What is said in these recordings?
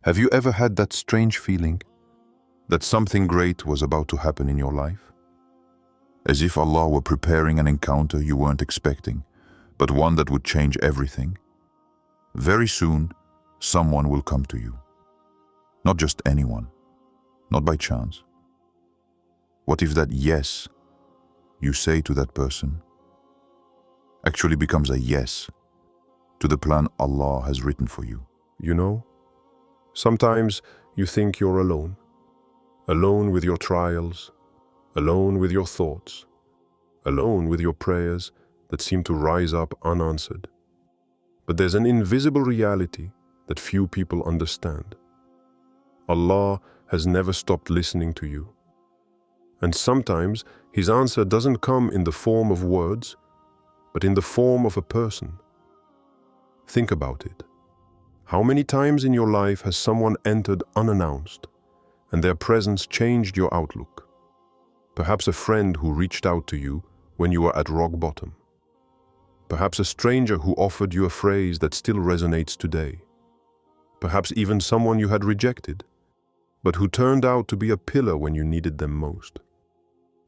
Have you ever had that strange feeling that something great was about to happen in your life? As if Allah were preparing an encounter you weren't expecting, but one that would change everything? Very soon, someone will come to you. Not just anyone, not by chance. What if that yes you say to that person actually becomes a yes to the plan Allah has written for you? You know, sometimes you think you're alone. Alone with your trials, alone with your thoughts, alone with your prayers that seem to rise up unanswered. But there's an invisible reality that few people understand. Allah has never stopped listening to you. And sometimes His answer doesn't come in the form of words, but in the form of a person. Think about it. How many times in your life has someone entered unannounced, and their presence changed your outlook? Perhaps a friend who reached out to you when you were at rock bottom. Perhaps a stranger who offered you a phrase that still resonates today. Perhaps even someone you had rejected, but who turned out to be a pillar when you needed them most.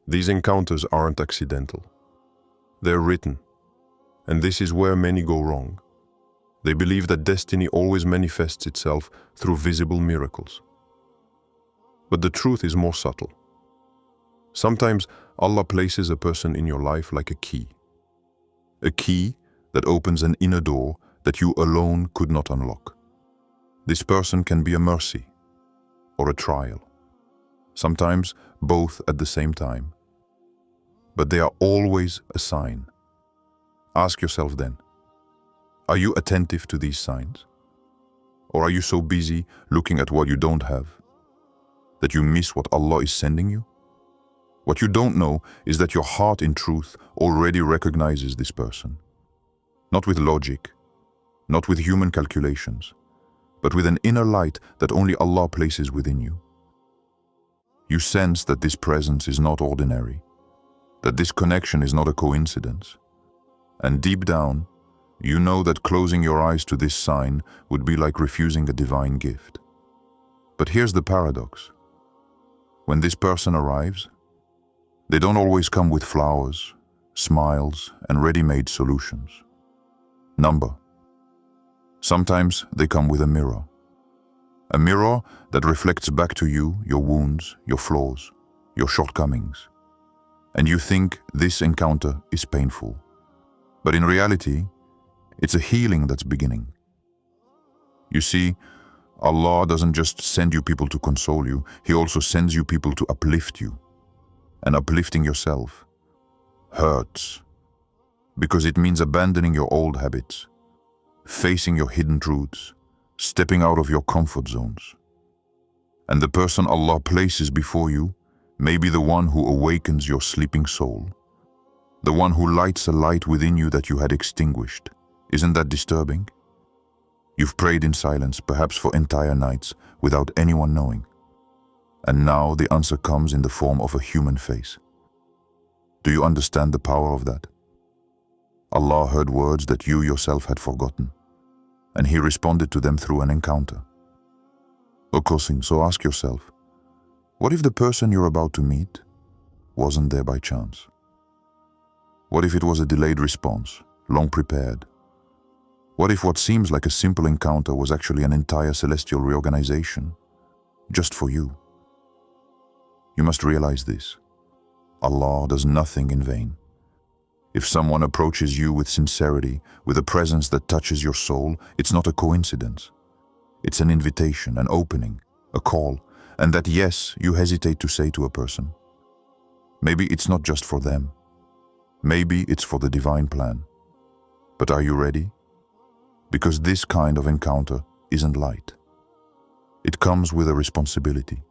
These encounters aren't accidental. They're written, and this is where many go wrong. They believe that destiny always manifests itself through visible miracles. But the truth is more subtle. Sometimes Allah places a person in your life like a key. A key that opens an inner door that you alone could not unlock. This person can be a mercy or a trial. Sometimes both at the same time. But they are always a sign. Ask yourself then, are you attentive to these signs? Or are you so busy looking at what you don't have that you miss what Allah is sending you? What you don't know is that your heart in truth already recognizes this person. Not with logic, not with human calculations, but with an inner light that only Allah places within you. You sense that this presence is not ordinary, that this connection is not a coincidence. And deep down, you know that closing your eyes to this sign would be like refusing a divine gift. But here's the paradox. When this person arrives, they don't always come with flowers, smiles, and ready-made solutions. Sometimes they come with a mirror. A mirror that reflects back to you your wounds, your flaws, your shortcomings. And you think this encounter is painful. But in reality, it's a healing that's beginning. You see, Allah doesn't just send you people to console you, He also sends you people to uplift you. And uplifting yourself hurts, because it means abandoning your old habits, facing your hidden truths, stepping out of your comfort zones. And the person Allah places before you may be the one who awakens your sleeping soul, the one who lights a light within you that you had extinguished. Isn't that disturbing? You've prayed in silence, perhaps for entire nights, without anyone knowing. And now the answer comes in the form of a human face. Do you understand the power of that? Allah heard words that you yourself had forgotten, and He responded to them through an encounter. So ask yourself, what if the person you're about to meet wasn't there by chance? What if it was a delayed response, long prepared? What if what seems like a simple encounter was actually an entire celestial reorganization, just for you? You must realize this. Allah does nothing in vain. If someone approaches you with sincerity, with a presence that touches your soul, it's not a coincidence. It's an invitation, an opening, a call, and that yes, you hesitate to say to a person. Maybe it's not just for them. Maybe it's for the divine plan. But are you ready? Because this kind of encounter isn't light. It comes with a responsibility,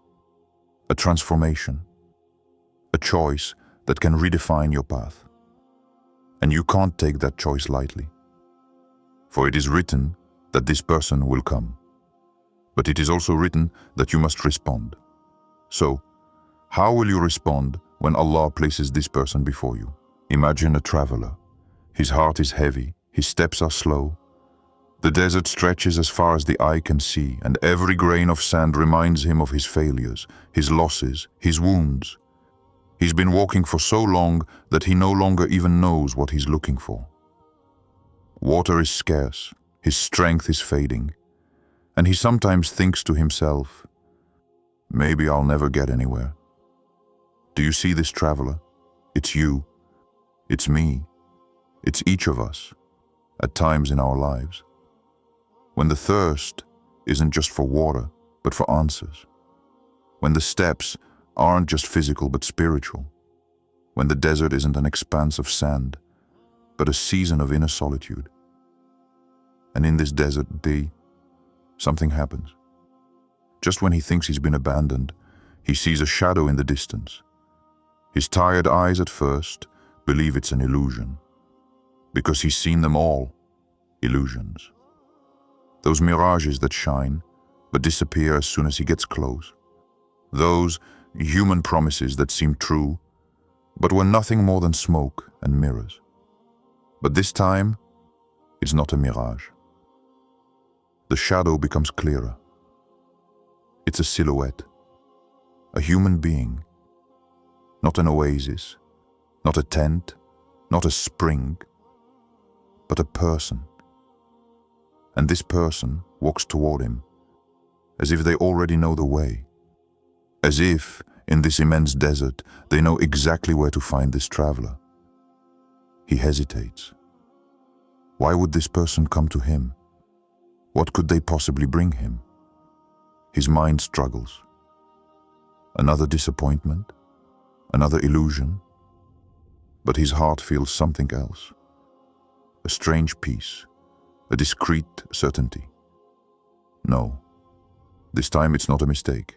a transformation, a choice that can redefine your path. And you can't take that choice lightly. For it is written that this person will come. But it is also written that you must respond. So, how will you respond when Allah places this person before you? Imagine a traveler. His heart is heavy, his steps are slow, The desert stretches as far as the eye can see, and every grain of sand reminds him of his failures, his losses, his wounds. He's been walking for so long that he no longer even knows what he's looking for. Water is scarce, his strength is fading, and he sometimes thinks to himself, maybe I'll never get anywhere. Do you see this traveler? It's you, it's me, it's each of us, at times in our lives. When the thirst isn't just for water, but for answers. When the steps aren't just physical but spiritual. When the desert isn't an expanse of sand, but a season of inner solitude. And in this desert, something happens. Just when he thinks he's been abandoned, he sees a shadow in the distance. His tired eyes at first believe it's an illusion, because he's seen them all, illusions. Those mirages that shine, but disappear as soon as he gets close. Those human promises that seem true, but were nothing more than smoke and mirrors. But this time, it's not a mirage. The shadow becomes clearer. It's a silhouette, a human being, not an oasis, not a tent, not a spring, but a person. And this person walks toward him, as if they already know the way. As if, in this immense desert, they know exactly where to find this traveler. He hesitates. Why would this person come to him? What could they possibly bring him? His mind struggles. Another disappointment? Another illusion? But his heart feels something else. A strange peace. A discreet certainty. No, this time it's not a mistake.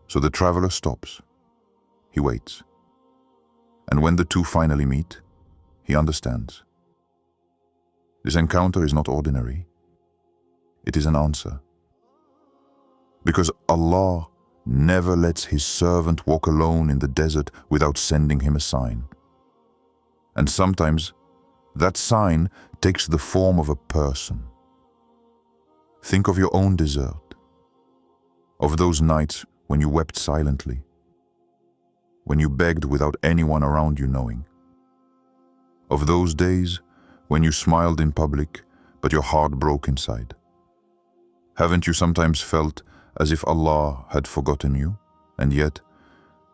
So the traveler stops. He waits. And when the two finally meet, he understands. This encounter is not ordinary. It is an answer. Because Allah never lets his servant walk alone in the desert without sending him a sign. And sometimes that sign takes the form of a person. Think of your own desert, of those nights when you wept silently, when you begged without anyone around you knowing, of those days when you smiled in public but your heart broke inside. Haven't you sometimes felt as if Allah had forgotten you, and yet,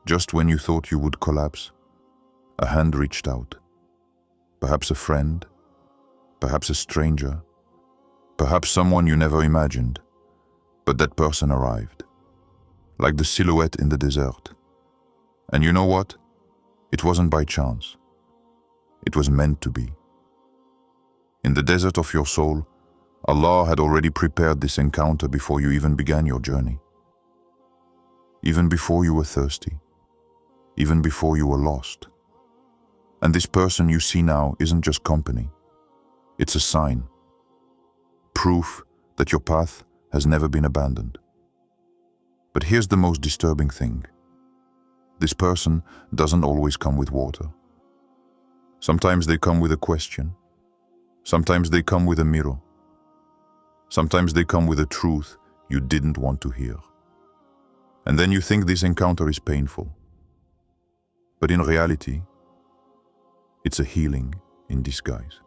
just when you thought you would collapse, a hand reached out? Perhaps a friend, perhaps a stranger, perhaps someone you never imagined, but that person arrived, like the silhouette in the desert. And you know what? It wasn't by chance. It was meant to be. In the desert of your soul, Allah had already prepared this encounter before you even began your journey. Even before you were thirsty, even before you were lost. And this person you see now isn't just company. It's a sign. Proof that your path has never been abandoned. But here's the most disturbing thing. This person doesn't always come with water. Sometimes they come with a question. Sometimes they come with a mirror. Sometimes they come with a truth you didn't want to hear. And then you think this encounter is painful. But in reality, it's a healing in disguise.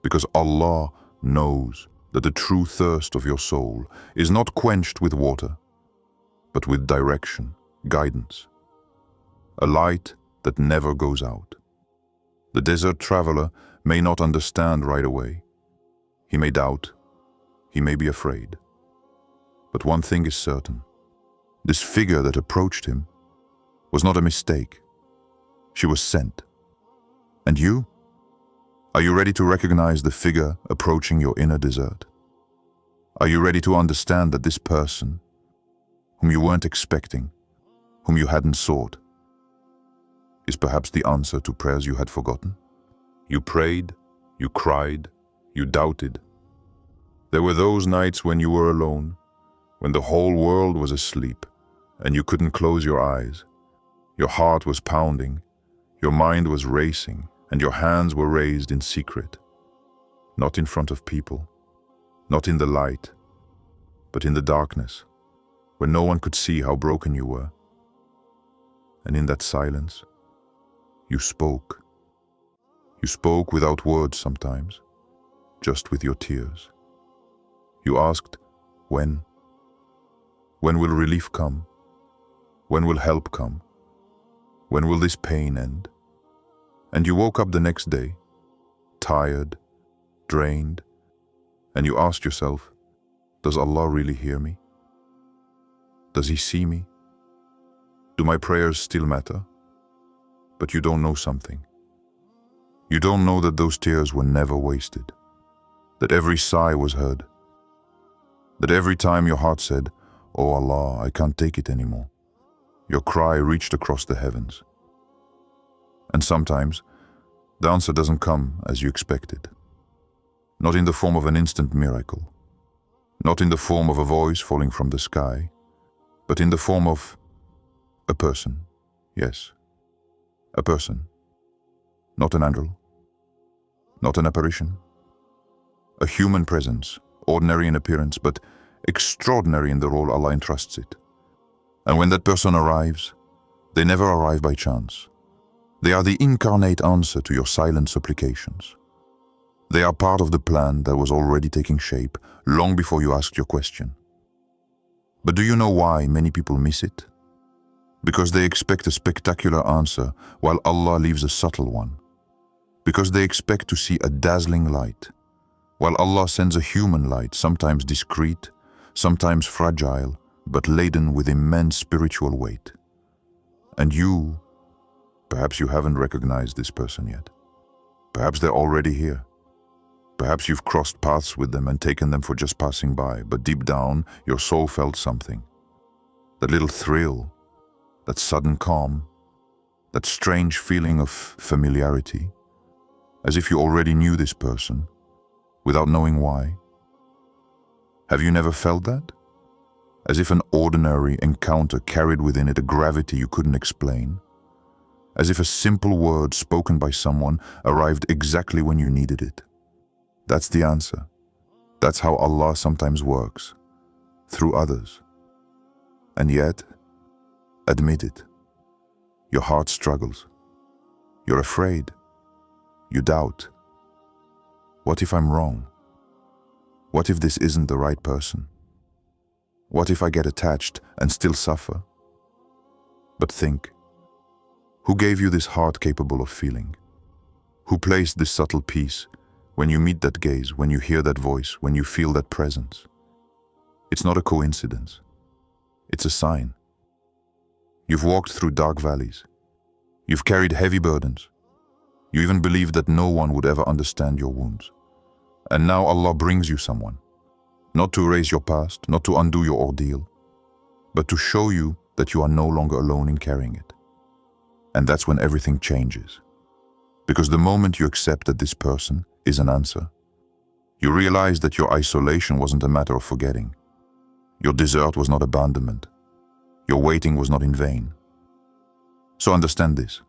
Because Allah knows that the true thirst of your soul is not quenched with water, but with direction, guidance, a light that never goes out. The desert traveler may not understand right away. He may doubt, he may be afraid. But one thing is certain. This figure that approached him was not a mistake. She was sent. And you? Are you ready to recognize the figure approaching your inner desert? Are you ready to understand that this person, whom you weren't expecting, whom you hadn't sought, is perhaps the answer to prayers you had forgotten? You prayed, you cried, you doubted. There were those nights when you were alone, when the whole world was asleep, and you couldn't close your eyes. Your heart was pounding, your mind was racing, and your hands were raised in secret. Not in front of people, not in the light, but in the darkness, where no one could see how broken you were. And in that silence, you spoke. You spoke without words sometimes, just with your tears. You asked, when? When will relief come? When will help come? When will this pain end? And you woke up the next day, tired, drained, and you asked yourself, does Allah really hear me? Does He see me? Do my prayers still matter? But you don't know something. You don't know that those tears were never wasted, that every sigh was heard, that every time your heart said, "Oh Allah, I can't take it anymore," your cry reached across the heavens. And sometimes, the answer doesn't come as you expected. Not in the form of an instant miracle, not in the form of a voice falling from the sky, but in the form of a person. Yes, a person. Not an angel, not an apparition. A human presence, ordinary in appearance, but extraordinary in the role Allah entrusts it. And when that person arrives, they never arrive by chance. They are the incarnate answer to your silent supplications. They are part of the plan that was already taking shape long before you asked your question. But do you know why many people miss it? Because they expect a spectacular answer while Allah leaves a subtle one. Because they expect to see a dazzling light, while Allah sends a human light, sometimes discreet, sometimes fragile, but laden with immense spiritual weight. And you, perhaps you haven't recognized this person yet. Perhaps they're already here. Perhaps you've crossed paths with them and taken them for just passing by, but deep down, your soul felt something. That little thrill, that sudden calm, that strange feeling of familiarity, as if you already knew this person, without knowing why. Have you never felt that? As if an ordinary encounter carried within it a gravity you couldn't explain? As if a simple word spoken by someone arrived exactly when you needed it? That's the answer. That's how Allah sometimes works, through others. And yet, admit it, your heart struggles. You're afraid. You doubt. What if I'm wrong? What if this isn't the right person? What if I get attached and still suffer? But think, who gave you this heart capable of feeling? Who placed this subtle peace when you meet that gaze, when you hear that voice, when you feel that presence? It's not a coincidence. It's a sign. You've walked through dark valleys. You've carried heavy burdens. You even believed that no one would ever understand your wounds. And now Allah brings you someone, not to erase your past, not to undo your ordeal, but to show you that you are no longer alone in carrying it. And that's when everything changes. Because the moment you accept that this person is an answer, you realize that your isolation wasn't a matter of forgetting. Your desert was not abandonment. Your waiting was not in vain. So understand this.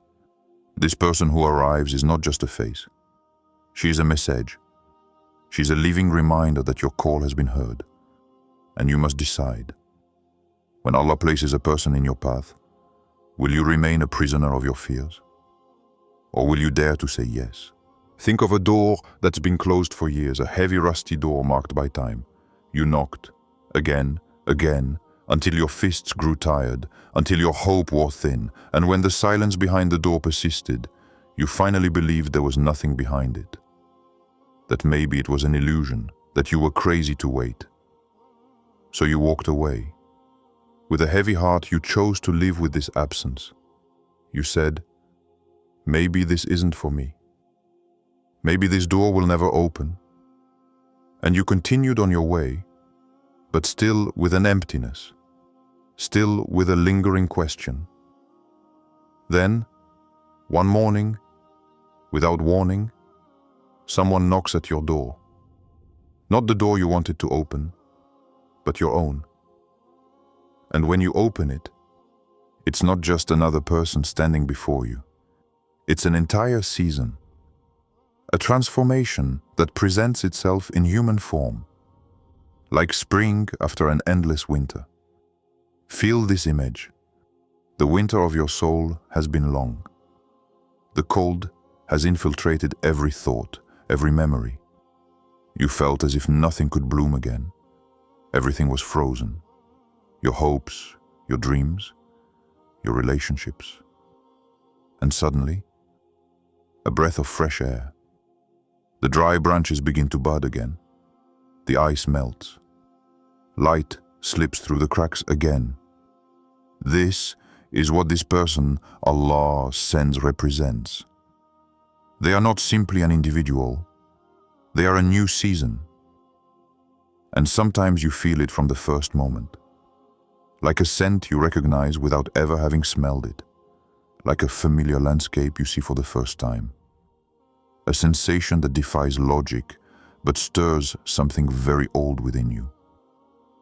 This person who arrives is not just a face. She is a message. She's a living reminder that your call has been heard. And you must decide. When Allah places a person in your path, will you remain a prisoner of your fears? Or will you dare to say yes? Think of a door that's been closed for years, a heavy rusty door marked by time. You knocked, again, until your fists grew tired, until your hope wore thin, and when the silence behind the door persisted, you finally believed there was nothing behind it. That maybe it was an illusion, that you were crazy to wait. So you walked away. With a heavy heart, you chose to live with this absence. You said, maybe this isn't for me. Maybe this door will never open. And you continued on your way, but still with an emptiness, still with a lingering question. Then, one morning, without warning, someone knocks at your door. Not the door you wanted to open, but your own. And when you open it, it's not just another person standing before you. It's an entire season, a transformation that presents itself in human form, like spring after an endless winter. Feel this image. The winter of your soul has been long. The cold has infiltrated every thought, every memory. You felt as if nothing could bloom again. Everything was frozen. Your hopes, your dreams, your relationships. And suddenly, a breath of fresh air. The dry branches begin to bud again. The ice melts. Light slips through the cracks again. This is what this person Allah sends represents. They are not simply an individual. They are a new season. And sometimes you feel it from the first moment. Like a scent you recognize without ever having smelled it. Like a familiar landscape you see for the first time. A sensation that defies logic, but stirs something very old within you.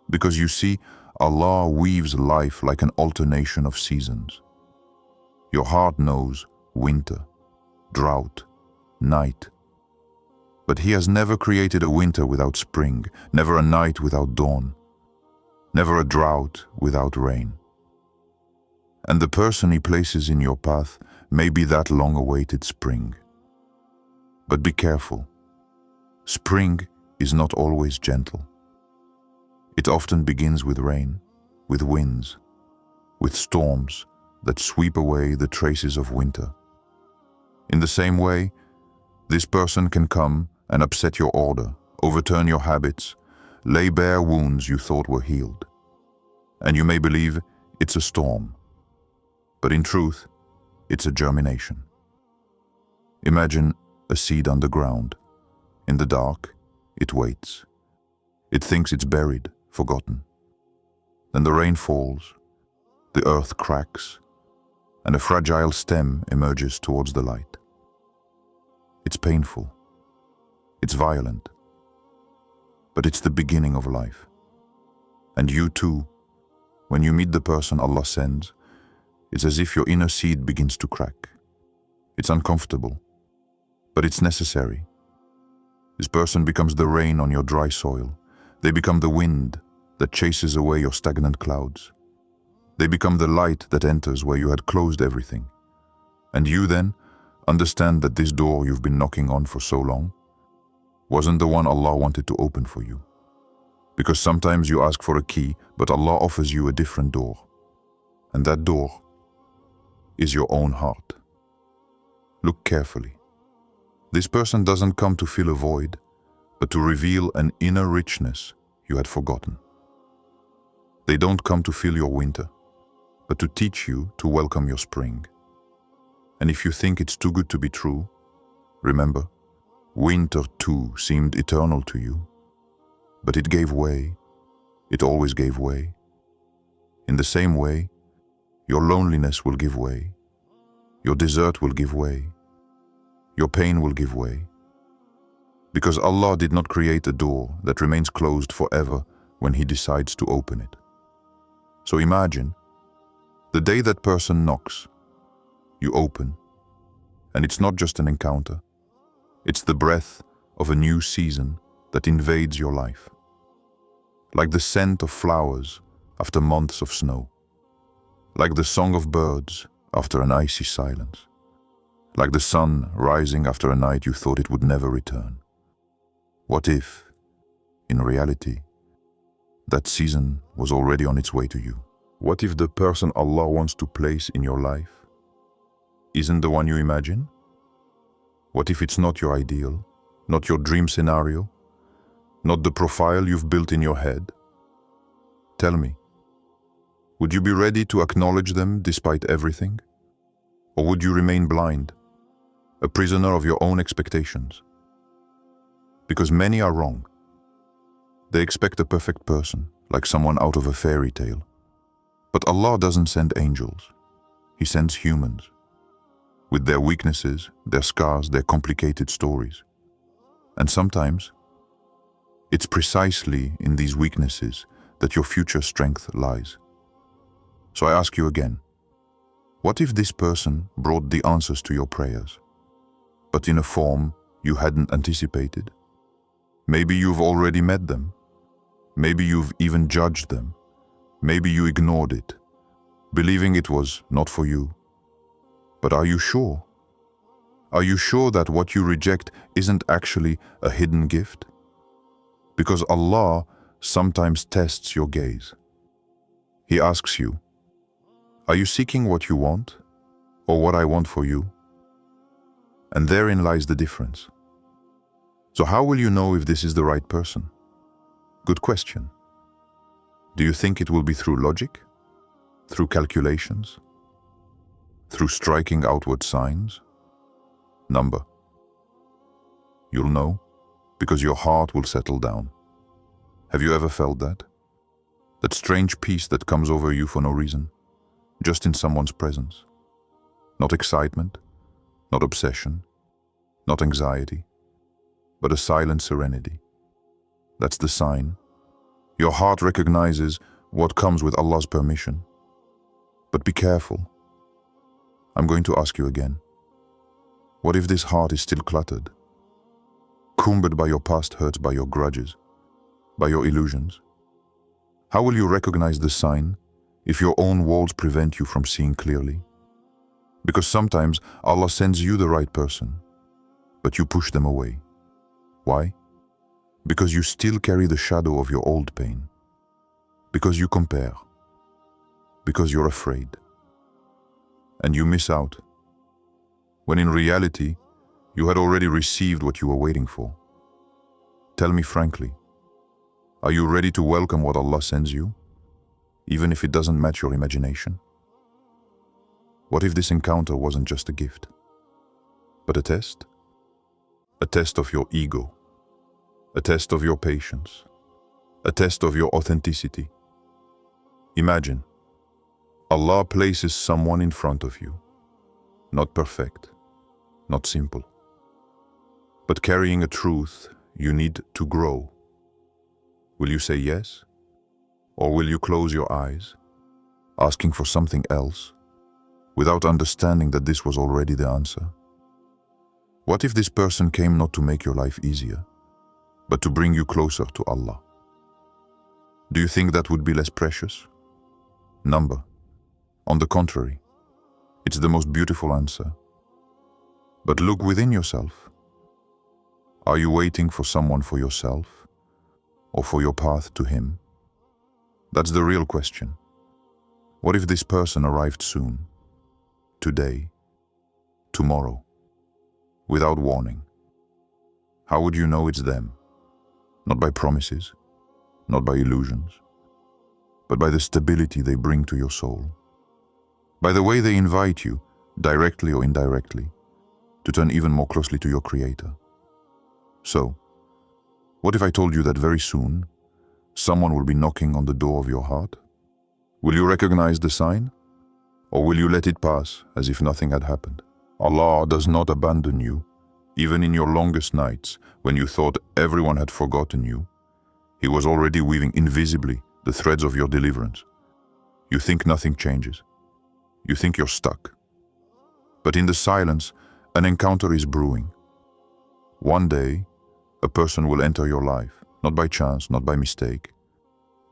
Because you see, Allah weaves life like an alternation of seasons. Your heart knows winter, drought, night. But He has never created a winter without spring, never a night without dawn, never a drought without rain. And the person He places in your path may be that long-awaited spring. But be careful. Spring is not always gentle. It often begins with rain, with winds, with storms that sweep away the traces of winter. In the same way, this person can come and upset your order, overturn your habits, lay bare wounds you thought were healed. And you may believe it's a storm, but in truth, it's a germination. Imagine a seed underground. In the dark, it waits. It thinks it's buried, forgotten. Then the rain falls, the earth cracks, and a fragile stem emerges towards the light. It's painful. It's violent. But it's the beginning of life. And you too, when you meet the person Allah sends, it's as if your inner seed begins to crack. It's uncomfortable, but it's necessary. This person becomes the rain on your dry soil. They become the wind that chases away your stagnant clouds. They become the light that enters where you had closed everything. And you then understand that this door you've been knocking on for so long wasn't the one Allah wanted to open for you. Because sometimes you ask for a key, but Allah offers you a different door. And that door is your own heart. Look carefully. This person doesn't come to fill a void, but to reveal an inner richness you had forgotten. They don't come to fill your winter, but to teach you to welcome your spring. And if you think it's too good to be true, remember, winter too seemed eternal to you, but it gave way. It always gave way. In the same way, your loneliness will give way. Your desert will give way. Your pain will give way. Because Allah did not create a door that remains closed forever when He decides to open it. So imagine, the day that person knocks, you open, and it's not just an encounter. It's the breath of a new season that invades your life. Like the scent of flowers after months of snow. Like the song of birds after an icy silence. Like the sun rising after a night you thought it would never return. What if, in reality, that season was already on its way to you? What if the person Allah wants to place in your life isn't the one you imagine? What if it's not your ideal, not your dream scenario, not the profile you've built in your head? Tell me, would you be ready to acknowledge them despite everything? Or would you remain blind, a prisoner of your own expectations? Because many are wrong. They expect a perfect person, like someone out of a fairy tale. But Allah doesn't send angels. He sends humans, with their weaknesses, their scars, their complicated stories. And sometimes, it's precisely in these weaknesses that your future strength lies. So I ask you again, what if this person brought the answers to your prayers, but in a form you hadn't anticipated. Maybe you've already met them. Maybe you've even judged them. Maybe you ignored it, believing it was not for you. But are you sure? Are you sure that what you reject isn't actually a hidden gift? Because Allah sometimes tests your gaze. He asks you, are you seeking what you want or what I want for you? And therein lies the difference. So how will you know if this is the right person? Good question. Do you think it will be through logic? Through calculations? Through striking outward signs? Number. You'll know because your heart will settle down. Have you ever felt that? That strange peace that comes over you for no reason, just in someone's presence. Not excitement, not obsession, not anxiety, but a silent serenity. That's the sign. Your heart recognizes what comes with Allah's permission. But be careful. I'm going to ask you again. What if this heart is still cluttered? Cumbered by your past hurts, by your grudges, by your illusions? How will you recognize the sign if your own walls prevent you from seeing clearly? Because sometimes Allah sends you the right person, but you push them away. Why? Because you still carry the shadow of your old pain. Because you compare. Because you're afraid. And you miss out. When in reality, you had already received what you were waiting for. Tell me frankly, are you ready to welcome what Allah sends you, even if it doesn't match your imagination? What if this encounter wasn't just a gift, but a test? A test of your ego, a test of your patience, a test of your authenticity. Imagine, Allah places someone in front of you, not perfect, not simple, but carrying a truth you need to grow. Will you say yes? Or will you close your eyes, asking for something else, without understanding that this was already the answer? What if this person came not to make your life easier, but to bring you closer to Allah? Do you think that would be less precious? Number. On the contrary, it's the most beautiful answer. But look within yourself. Are you waiting for someone for yourself, or for your path to Him? That's the real question. What if this person arrived soon, today, tomorrow, without warning? How would you know it's them? Not by promises, not by illusions, but by the stability they bring to your soul. By the way they invite you, directly or indirectly, to turn even more closely to your Creator. So, what if I told you that very soon, someone will be knocking on the door of your heart? Will you recognize the sign? Or will you let it pass as if nothing had happened? Allah does not abandon you, even in your longest nights, when you thought everyone had forgotten you. He was already weaving invisibly the threads of your deliverance. You think nothing changes. You think you're stuck. But in the silence, an encounter is brewing. One day, a person will enter your life, not by chance, not by mistake,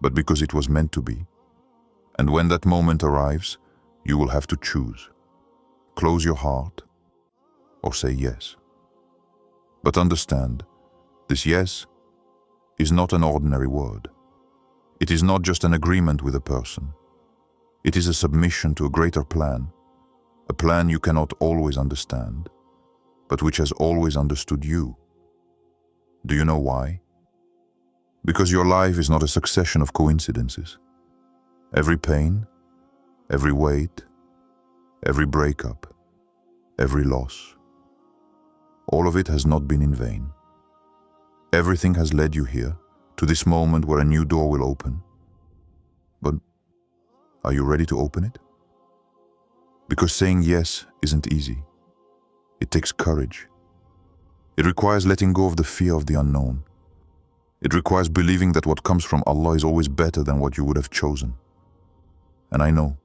but because it was meant to be. And when that moment arrives, you will have to choose. Close your heart or say yes. But understand, this yes is not an ordinary word. It is not just an agreement with a person. It is a submission to a greater plan, a plan you cannot always understand, but which has always understood you. Do you know why? Because your life is not a succession of coincidences. Every pain, every weight, every breakup, every loss, all of it has not been in vain. Everything has led you here, to this moment where a new door will open. But are you ready to open it? Because saying yes isn't easy. It takes courage. It requires letting go of the fear of the unknown. It requires believing that what comes from Allah is always better than what you would have chosen. And I know,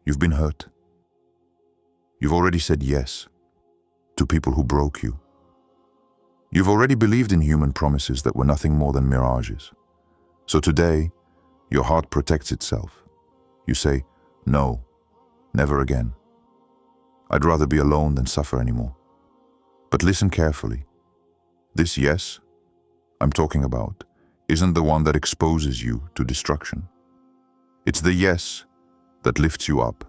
you've been hurt. You've already said yes to people who broke you, You've already believed in human promises that were nothing more than mirages. So today, your heart protects itself. You say, no, never again. I'd rather be alone than suffer anymore. But listen carefully. This yes I'm talking about isn't the one that exposes you to destruction. It's the yes that lifts you up.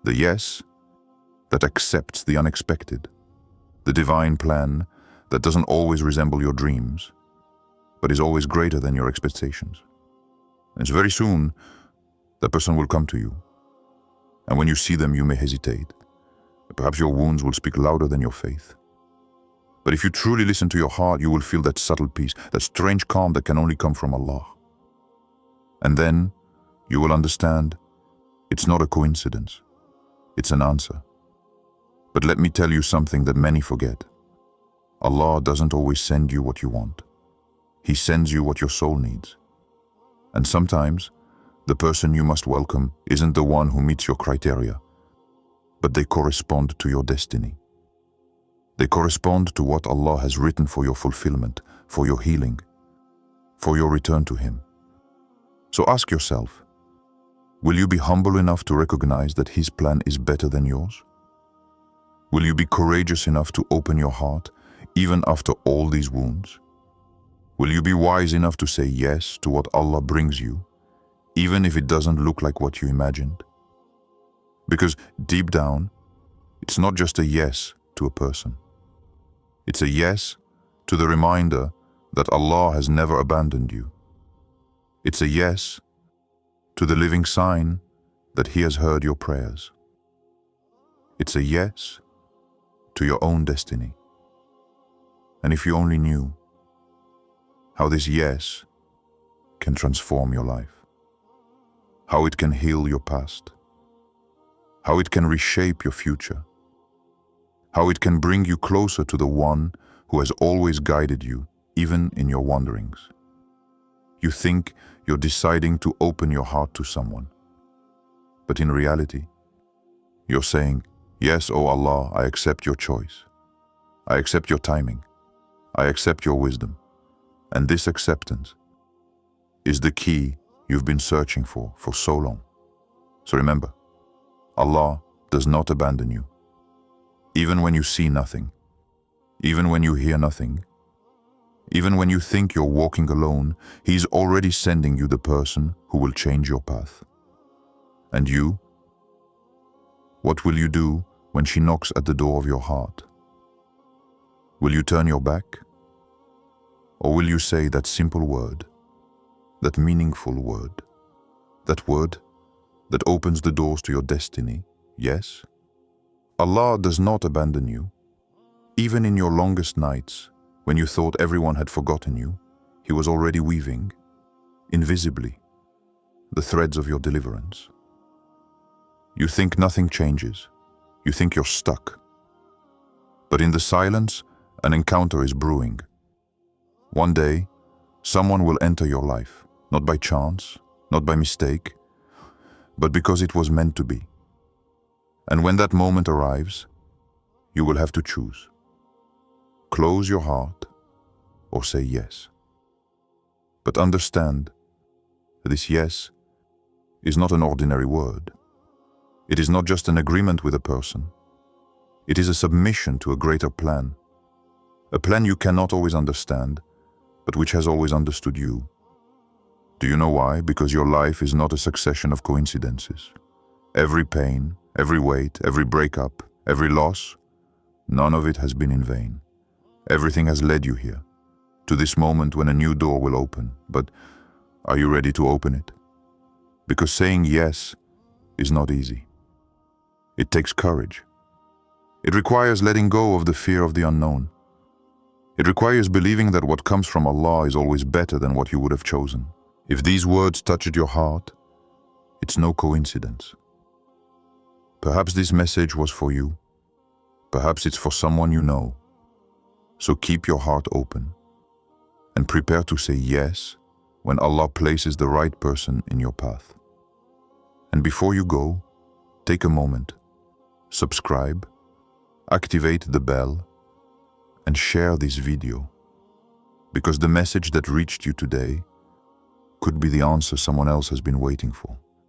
The yes that accepts the unexpected. The divine plan that doesn't always resemble your dreams, but is always greater than your expectations. And so very soon, that person will come to you. And when you see them, you may hesitate. Perhaps your wounds will speak louder than your faith. But if you truly listen to your heart, you will feel that subtle peace, that strange calm that can only come from Allah. And then you will understand it's not a coincidence. It's an answer. But let me tell you something that many forget. Allah doesn't always send you what you want. He sends you what your soul needs. And sometimes, the person you must welcome isn't the one who meets your criteria, but they correspond to your destiny. They correspond to what Allah has written for your fulfillment, for your healing, for your return to Him. So ask yourself, will you be humble enough to recognize that His plan is better than yours? Will you be courageous enough to open your heart, even after all these wounds? Will you be wise enough to say yes to what Allah brings you, even if it doesn't look like what you imagined? Because deep down, it's not just a yes to a person. It's a yes to the reminder that Allah has never abandoned you. It's a yes to the living sign that He has heard your prayers. It's a yes to your own destiny. And if you only knew how this yes can transform your life, how it can heal your past, how it can reshape your future, how it can bring you closer to the one who has always guided you, even in your wanderings. You think you're deciding to open your heart to someone, but in reality, you're saying, yes, O Allah, I accept your choice. I accept your timing. I accept your wisdom. And this acceptance is the key you've been searching for so long. So remember, Allah does not abandon you. Even when you see nothing, even when you hear nothing, even when you think you're walking alone, He's already sending you the person who will change your path. And you? What will you do when she knocks at the door of your heart? Will you turn your back? Or will you say that simple word, that meaningful word that opens the doors to your destiny, yes? Allah does not abandon you. Even in your longest nights, when you thought everyone had forgotten you, He was already weaving, invisibly, the threads of your deliverance. You think nothing changes. You think you're stuck. But in the silence, an encounter is brewing. One day, someone will enter your life, not by chance, not by mistake, but because it was meant to be. And when that moment arrives, you will have to choose. Close your heart or say yes. But understand, this yes is not an ordinary word. It is not just an agreement with a person. It is a submission to a greater plan. A plan you cannot always understand, but which has always understood you. Do you know why? Because your life is not a succession of coincidences. Every pain, every weight, every breakup, every loss, none of it has been in vain. Everything has led you here, to this moment when a new door will open. But are you ready to open it? Because saying yes is not easy. It takes courage. It requires letting go of the fear of the unknown. It requires believing that what comes from Allah is always better than what you would have chosen. If these words touched your heart, it's no coincidence. Perhaps this message was for you. Perhaps it's for someone you know. So keep your heart open and prepare to say yes when Allah places the right person in your path. And before you go, take a moment, subscribe, activate the bell, and share this video, because the message that reached you today could be the answer someone else has been waiting for.